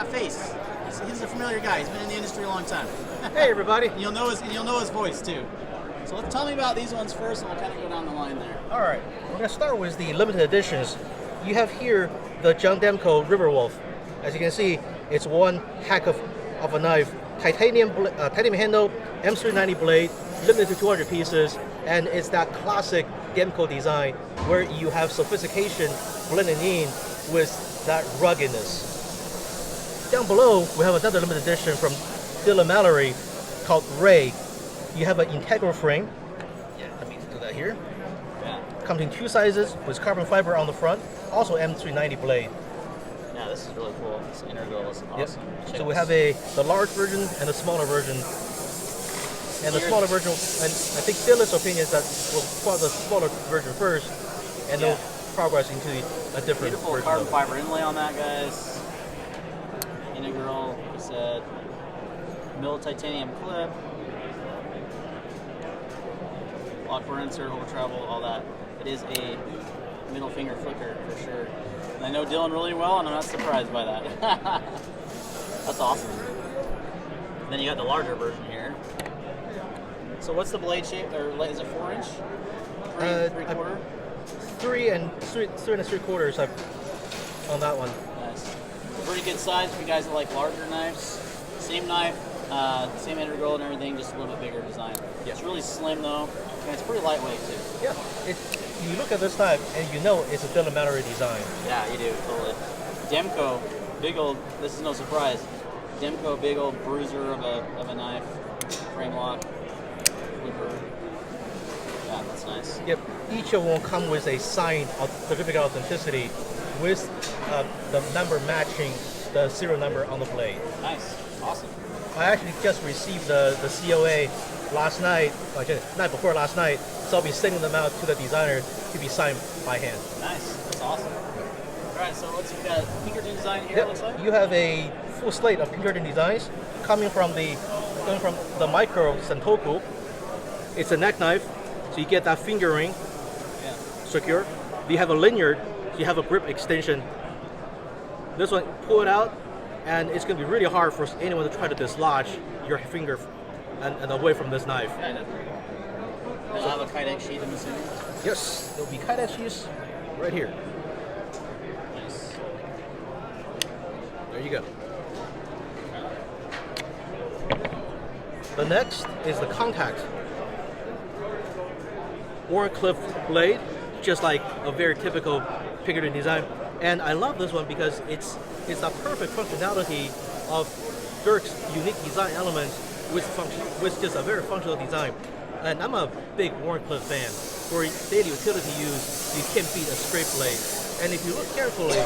that face. He's a familiar guy. He's been in the industry a long time. Hey, everybody. And you'll know his voice too. So tell me about these ones first, and we'll kind of go down the line there. All right, we're gonna start with the limited editions. You have here the John Demko River Wolf. As you can see, it's one heck of a knife. Titanium handle, M390 blade, limited to 200 pieces, and it's that classic Demko design where you have sophistication blending in with that ruggedness. Down below, we have another limited edition from Dylan Mallory called Ray. You have an integral frame. Yeah, let me do that here. Yeah. Comes in two sizes with carbon fiber on the front, also M390 blade. Yeah, this is really cool. This integral is awesome. Yep. So we have the large version and the smaller version. And the smaller version, and I think Dylan's opinion is that we'll try the smaller version first, and then we'll progress into a different beautiful version. Carbon fiber inlay on that, guys. Integral, like I said. Milled titanium clip. Lock burn insert, over travel, all that. It is a middle finger flicker for sure. And I know Dylan really well, and I'm not surprised by that. That's awesome. And then you got the larger version here. So what's the blade shape? Or is it 4 inch? Three quarter? 3 and 3/3 on that one. Nice. Pretty good size for you guys that like larger knives. Same knife, same integral and everything, just a little bit bigger design. Yeah. It's really slim though, and it's pretty lightweight too. Yeah. You look at this knife and you know it's a Dylan Mallory design. Yeah, you do, totally. Demko, big old, this is no surprise. Demko, big old bruiser of a knife, frame lock, flipper. Yeah, that's nice. Yep. Each of them come with a signed certificate of authenticity with the number matching the serial number on the blade. Nice. Awesome. I actually just received the COA last night, night before last night, so I'll be sending them out to the designer to be signed by hand. Nice. That's awesome. All right, so what's you got? Pinkerton design here, looks like? You have a full slate of Pinkerton designs coming from the micro sentoku. It's a neck knife, so you get that fingering secure. You have a lanyard, so you have a grip extension. This one, pull it out, and it's going to be really hard for anyone to try to dislodge your finger and away from this knife. Yeah, I'll have a kydex sheath, I'm assuming? Yes, there'll be kydex sheaths right here. Nice. There you go. The next is the contact Warncliffe blade, just like a very typical Pinkerton design. And I love this one because it's a perfect functionality of Dirk's unique design elements with just a very functional design. And I'm a big Warncliffe fan. For daily utility use, you can't beat a straight blade. And if you look carefully,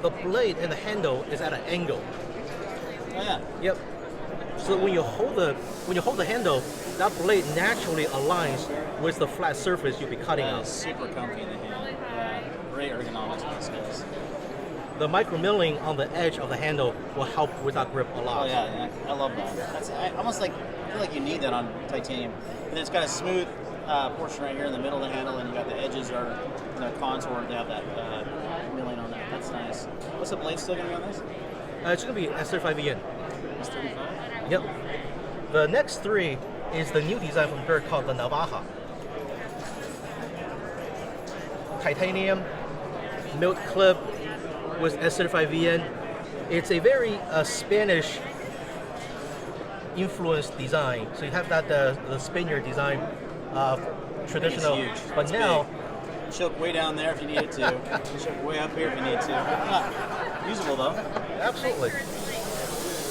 the blade and the handle is at an angle. Oh yeah. Yep. So when you hold the handle, that blade naturally aligns with the flat surface you'll be cutting on. Super comfy in the hand. Yeah. Great ergonomics on this, guys. The micro milling on the edge of the handle will help with that grip a lot. Oh yeah, I love that. That's almost like, I feel like you need that on titanium. And then it's got a smooth portion right here in the middle of the handle, and you got the edges are contoured. They have that milling on that. That's nice. What's the blade still going to be on this? It's going to be S35 yen. S35? Yep. The next three is the new design from Dirk called the Navajo. Titanium, milled clip with S35 yen. It's a very Spanish influenced design. So you have that the Spaniard design, traditional. It's huge. But it's now, big. Choke way down there if you needed to. Choke way up here if you need to. Usable though. Absolutely.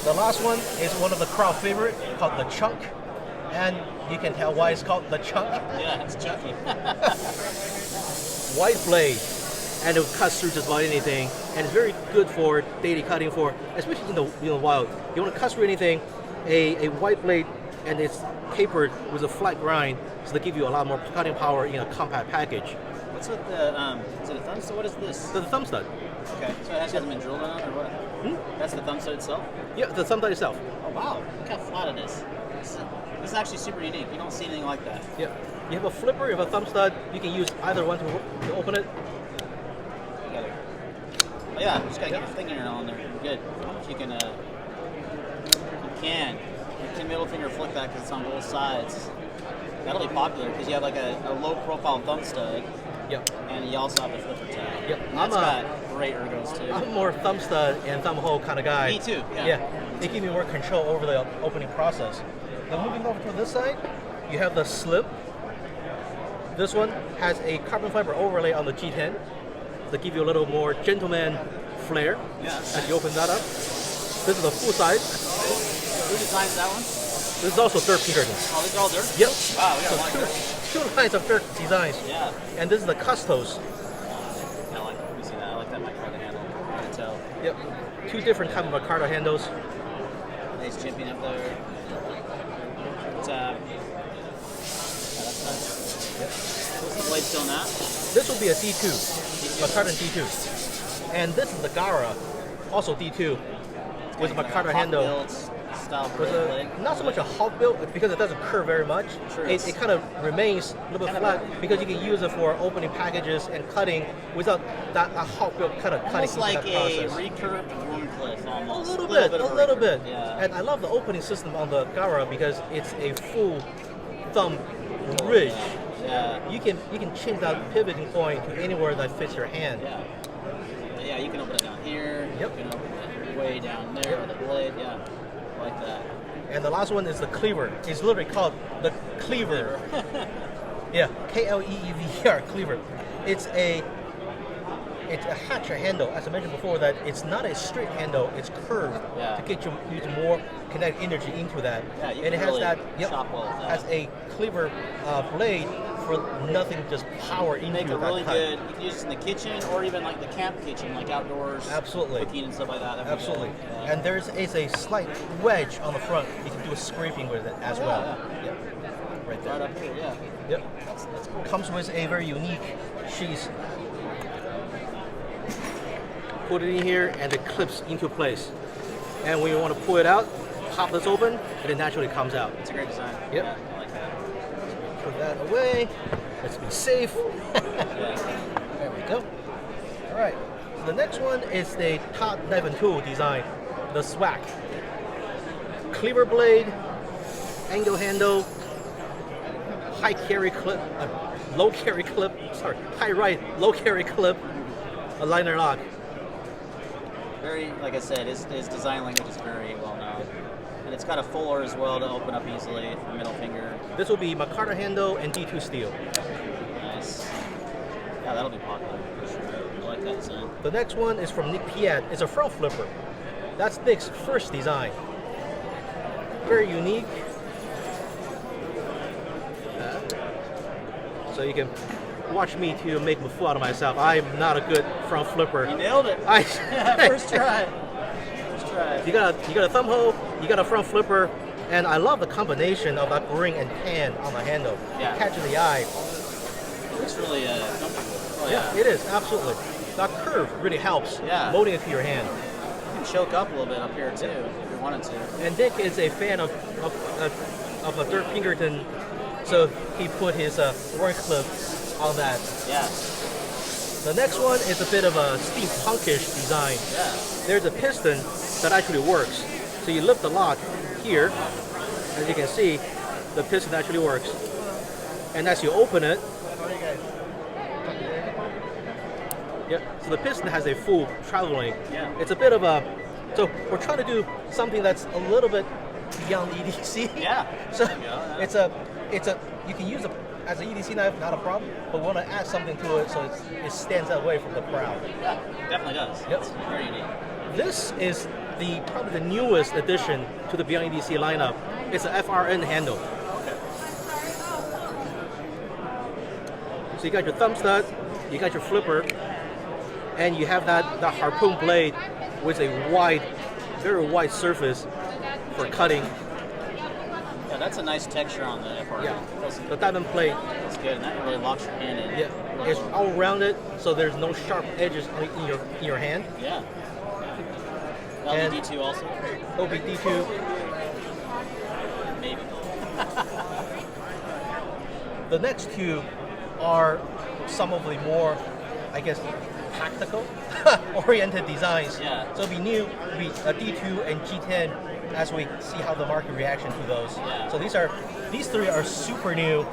The last one is one of the crowd favorite called the Chunk, and you can tell why it's called the Chunk. Yeah, it's chunky. White blade, and it cuts through just about anything, and it's very good for daily cutting for, especially in the wild. You want to cut through anything, a white blade, and it's tapered with a flat grind, so they give you a lot more cutting power in a compact package. What's with the, is it a thumb stud? What is this? The thumb stud. Okay, so it hasn't been drilled on or what? That's the thumb stud itself? Yeah, the thumb stud itself. Oh wow, look how flat it is. This is actually super unique. You don't see anything like that. Yeah. You have a flipper, you have a thumb stud, you can use either one to open it. Oh yeah, just gotta get your fingernail on there. good. You can middle finger flick that because it's on both sides. That'll be popular because you have like a low profile thumb stud. Yep. And you also have the flipper tab. Yep. And that's got great ergos too. I'm more thumb stud and thumb hole kind of guy. Me too. Yeah. They give me more control over the opening process. Now moving over to this side, you have the slip. This one has a carbon fiber overlay on the G10 to give you a little more gentleman flair as you open that up. This is the full size. Who designs that one? This is also dirt Pinkerton. Oh, these are all dirt? Yep. Wow, we got two lines of dirt designs. Yeah. And this is the Custos. I like that micarta handle. I can tell. Yep. Two different type of micarta handles. Nice chimping up there. It's, that's nice. Yep. What's the blade still not? This will be a D2. Micarta D2. And this is the Gara, also D2. With a micarta handle. Not so much a Hulk build because it doesn't curve very much. Sure, it kind of remains a little bit flat because you can use it for opening packages and cutting without that Hulk build kind of cutting into that process. Almost like a recurved Warncliffe almost. A little bit. Yeah. And I love the opening system on the Gara because it's a full thumb ridge. Yeah. You can change that pivoting point to anywhere that fits your hand. Yeah, you can open it down here. Yep. You can open it way down there with the blade. Yeah. Like that. And the last one is the cleaver. It's literally called the cleaver. Yeah, K-L-E-E-V-E-R, cleaver. It's a hatcher handle. As I mentioned before, that it's not a straight handle. It's curved to get you use more kinetic energy into that. Yeah, you and it can has really that. chop well with that. Has a cleaver blade for nothing, just power into Make that it really cut. good. You can use it in the kitchen or even like the camp kitchen, like outdoors. Absolutely. Cooking and stuff like that. Absolutely. And there's a slight wedge on the front. You can do a scraping with it as well. Yep. Right there. Right up here, yeah. Yep. That's cool. Comes with a very unique sheath. Put it in here and it clips into place. And when you want to pull it out, pop this open and it naturally comes out. It's a great design. Yep. Yeah, I like that. Put that away. Let's be safe. There we go. All right. So the next one is the top knife and tool design, the SWAC. Cleaver blade, angle handle, high carry clip, low carry clip. Sorry, high right, low carry clip, a liner lock. Very, like I said, his design language is very well known. And it's got a fuller as well to open up easily for middle finger. This will be micarta handle and D2 steel. Nice. Yeah, that'll be popular for sure. I like that design. The next one is from Nick Piat. It's a front flipper. That's Nick's first design. Very unique. So you can watch me to make a fool out of myself. I'm not a good front flipper. You nailed it. First try. First try. You got a thumb hole, you got a front flipper, and I love the combination of that ring and tan on the handle. Yeah. It catches the eye. It's really comfortable. Oh, Yeah, it is, absolutely. That curve really helps molding it to your hand. You can choke up a little bit up here too if you wanted to. And Dick is a fan of a Dirk Pinkerton, so he put his Warncliffe on that. Yeah. The next one is a bit of a steampunkish design. Yeah. There's a piston that actually works. So you lift the lock here, as you can see, the piston actually works. And as you open it, so the piston has a full travel lane. Yeah. It's a bit of a, so we're trying to do something that's a little bit beyond EDC. Yeah. So it's a, you can use it as an EDC knife, not a problem, but we want to add something to it so it stands away from the crowd. Yeah, definitely does. Yep. It's very unique. This is probably the newest addition to the Beyond EDC lineup. It's an FRN handle. Okay. So you got your thumb stud, you got your flipper, and you have that harpoon blade with a very wide surface for cutting. Yeah, that's a nice texture on the FRN. Yeah, the diamond plate. That's good, and that really locks your hand in. Yeah, it's all rounded, so there's no sharp edges in your hand. Yeah. That'll be D2 also? It'll be D2. Maybe. The next two are some of the more, I guess, tactical oriented designs. Yeah. So it'll be new, it'll be a D2 and G10 as we see how the market reaction to those. Yeah. So these three are super new.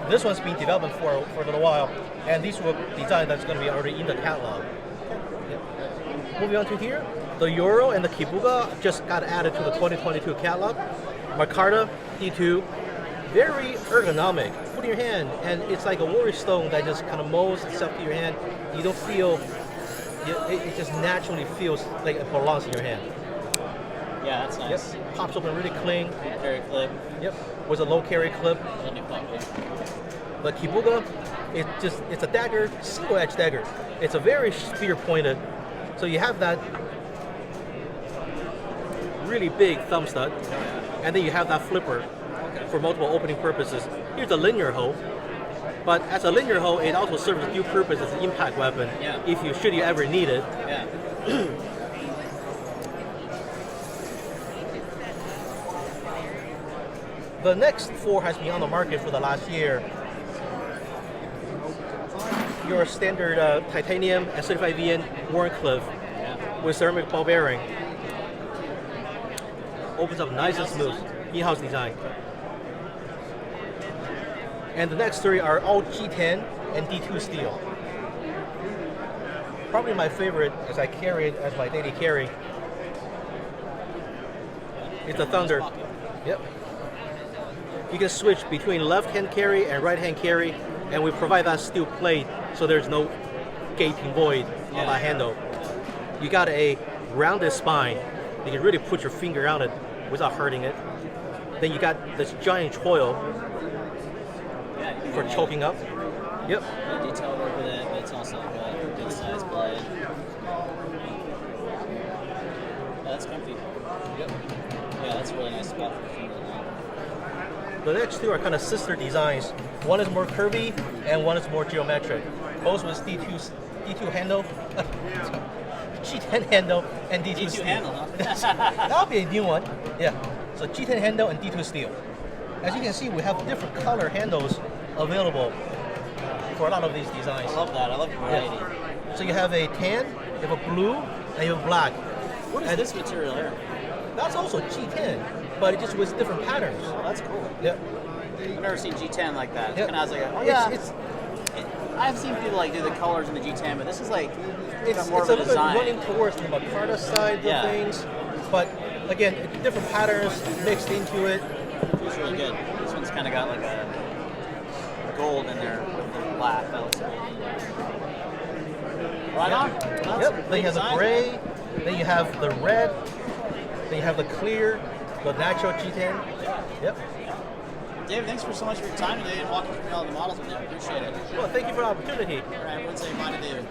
This one's been developed for a little while, and these were designs that's going to be already in the catalog. Yep. Moving on to here, the Yoro and the Kibuga just got added to the 2022 catalog. Micarta D2, very ergonomic. Put in your hand, and it's like a warrior stone that just kind of molds itself to your hand. You don't feel, it just naturally feels like it belongs in your hand. Yeah, that's nice. Yep. Pops open really clean. Carry clip. Yep. With a low carry clip. Let me pop it. The Kibuga, it's a dagger, single edge dagger. It's a very spear pointed. So you have that really big thumb stud, and then you have that flipper for multiple opening purposes. Here's a linear hoe, but as a linear hoe, it also serves a dual purpose as an impact weapon. Yeah. If you ever need it. Yeah. The next four has been on the market for the last year. Your standard titanium and certified VN Warncliffe with ceramic ball bearing. Opens up nice and smooth. In-house design. And the next three are all G10 and D2 steel. Probably my favorite, as I carry it as my daily carry, is the Thunder. Yep. You can switch between left-hand carry and right-hand carry, and we provide that steel plate so there's no gaping void on that handle. You got a rounded spine. You can really put your finger on it without hurting it. Then you got this giant choil for choking up. Yep. Detail work with it, but it's also a good size blade. Yeah, that's comfy. Yep. Yeah, that's a really nice spot for the finger. The next two are kind of sister designs. One is more curvy and one is more geometric. Both with D2 handle, G10 handle, and D2 D2 steel. handle, huh? That'll be a new one. Yeah. So G10 handle and D2 steel. As you can see, we have different color handles available for a lot of these designs. I love that. I love the variety. Yeah. So you have a tan, you have a blue, and you have black. What is this material here? That's also G10, but it just with different patterns. Oh, that's cool. Yep. I've never seen G10 like that. Yep. And I was like, oh yeah. I've seen people like do the colors in the G10, but this is like It's more a of a little bit design. running towards the Micarta side of things, but again, different patterns mixed into it. Feels really good. This one's kind of got like a gold in there with the black. That looks cool. Right on. That's Yep. Then you have the gray. Then you have the red. Then you have the clear, the natural G10. Yep. Dave, thanks for so much for your time today and walking through all the models with me. I appreciate it. Well, thank you for the opportunity. All right, everyone say bye to David.